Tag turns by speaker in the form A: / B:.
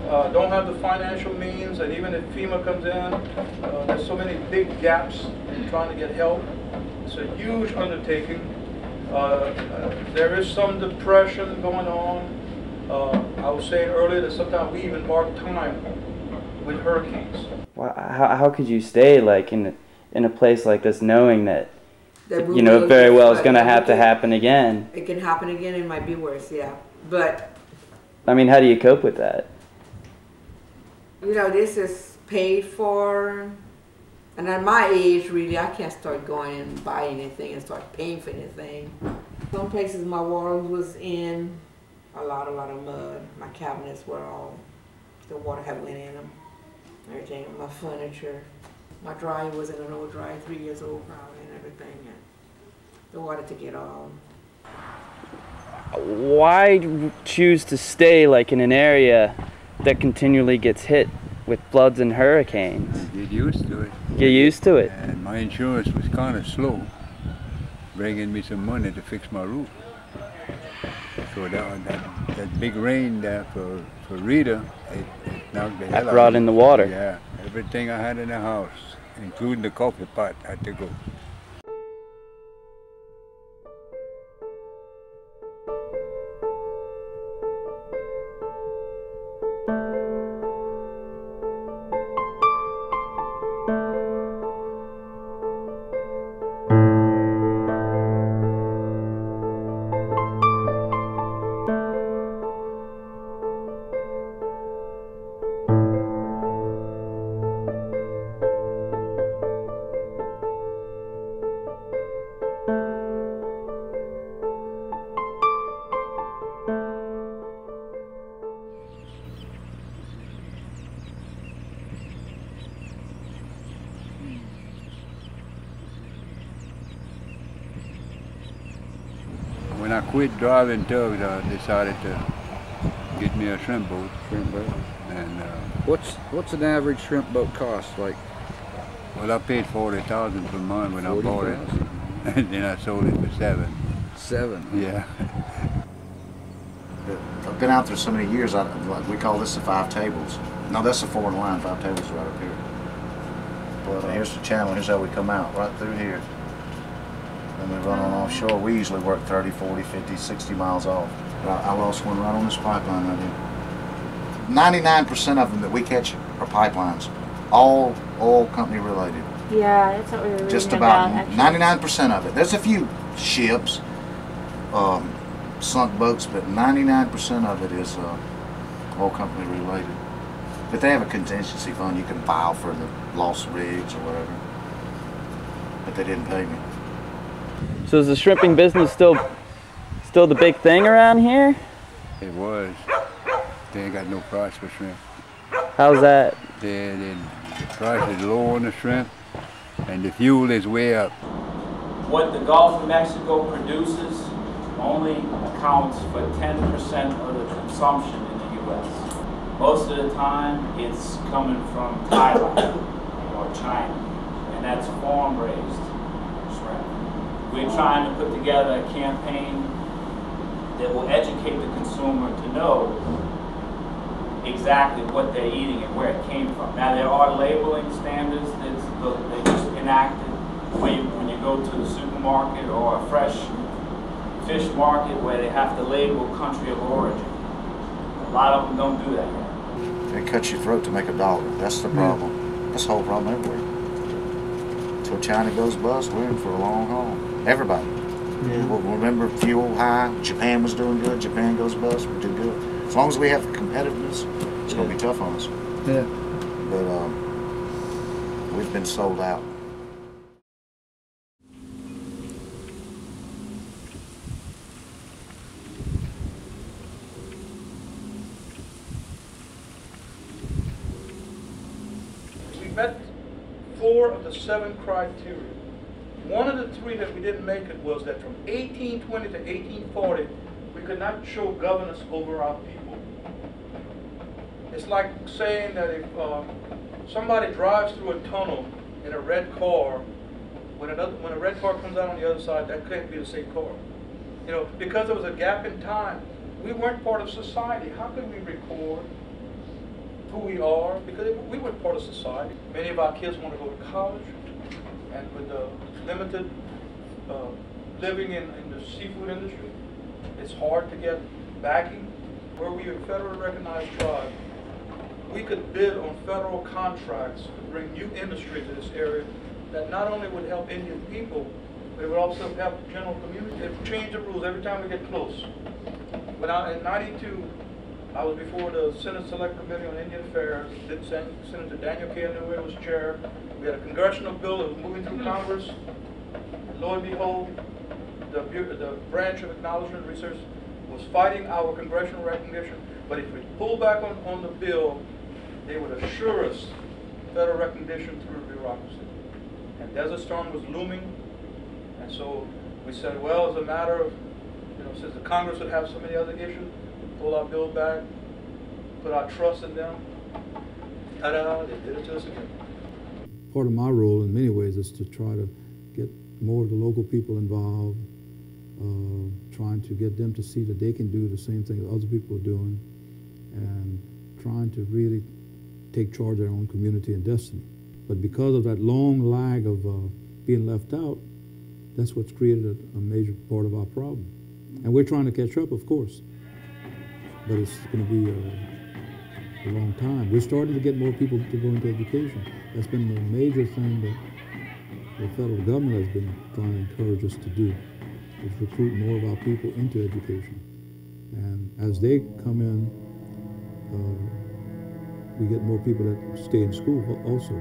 A: don't have the financial means, and even if FEMA comes in, there's so many big gaps in trying to get help. It's a huge undertaking. There is some depression going on. I was saying earlier that sometimes we even mark time with hurricanes.
B: Well, how could you stay like in a place like this, knowing that you know very well it's going to have to happen again?
C: It can happen again. It might be worse, yeah. But
B: I mean, how do you cope with that?
C: You know, this is paid for, and at my age, really, I can't start going and buy anything and start paying for anything. Some places my walls was in a lot of mud. My cabinets were all, the water had went in them. Everything, my furniture. My dryer was in an old dryer, 3 years old probably, and everything. And the water took it all.
B: Why choose to stay like in an area that continually gets hit with floods and hurricanes?
D: Get used to it.
B: Get used to it.
D: And my insurance was kind of slow, bringing me some money to fix my roof. So that big rain there for Rita, it knocked the hell out of me.
B: That brought in the water.
D: Yeah, everything I had in the house, including the coffee pot, had to go. When I quit driving tugs, I decided to get me a shrimp boat. And
E: what's an average shrimp boat cost? Like,
D: well, I paid $40,000 for mine when I bought it, and then I sold it for $7,000.
E: $7,000?
D: Yeah.
F: I've been out there so many years. We call this the 5 tables. No, that's the 4 in line. 5 tables right up here. But here's the channel. Here's how we come out, right through here. And we run on offshore. We usually work 30, 40, 50, 60 miles off. But I lost one right on this pipeline right here. 99% of them that we catch are pipelines. All oil company related.
G: Yeah, that's what we were reading
F: Just about 99%
G: actually.
F: of it. There's a few ships, sunk boats, but 99% of it is oil company related. But they have a contingency fund. You can file for the lost rigs or whatever. But they didn't pay me.
B: So is the shrimping business still the big thing around here?
D: It was. They ain't got no price for shrimp.
B: How's that?
D: The price is low on the shrimp, and the fuel is way up.
H: What the Gulf of Mexico produces only accounts for 10% of the consumption in the U.S. Most of the time, it's coming from Thailand or China, and that's farm-raised shrimp. We're trying to put together a campaign that will educate the consumer to know exactly what they're eating and where it came from. Now, there are labeling standards that they just enacted when you go to the supermarket or a fresh fish market where they have to label country of origin. A lot of them don't do that yet.
F: They cut your throat to make $1. That's the problem. That's the whole problem everywhere. Until China goes bust, we're in for a long haul. Everybody. Yeah. Well, remember, fuel high. Japan was doing good. Japan goes bust, we do good. As long as we have competitiveness, it's going to be tough on us.
E: Yeah.
F: But we've been sold out.
A: We met 4 of the 7 criteria. One of the 3 that we didn't make it was that from 1820 to 1840, we could not show governance over our people. It's like saying that if somebody drives through a tunnel in a red car, when a red car comes out on the other side, that can't be the same car. You know, because there was a gap in time, we weren't part of society. How could we record? who we are, because we were part of society. Many of our kids want to go to college, and with the limited living in the seafood industry, it's hard to get backing. Where we are a federally recognized tribe, we could bid on federal contracts to bring new industry to this area that not only would help Indian people, but it would also help the general community. They've changed the rules every time we get close. When in '92, I was before the Senate Select Committee on Indian Affairs. Senator Daniel K. Inouye was chair. We had a congressional bill that was moving through Congress. And lo and behold, the branch of acknowledgement and research was fighting our congressional recognition. But if we pull back on the bill, they would assure us federal recognition through bureaucracy. And Desert Storm was looming. And so we said, well, as a matter of, since the Congress would have so many other issues, pull our bill back, put our trust in them. Ta-da, they did it to us again.
G: Part of my role in many ways is to try to get more of the local people involved, trying to get them to see that they can do the same thing that other people are doing, and trying to really take charge of their own community and destiny. But because of that long lag of being left out, that's what's created a major part of our problem. And we're trying to catch up, of course, but it's going to be a long time. We're starting to get more people to go into education. That's been the major thing that the federal government has been trying to encourage us to do, is recruit more of our people into education. And as they come in, we get more people that stay in school also.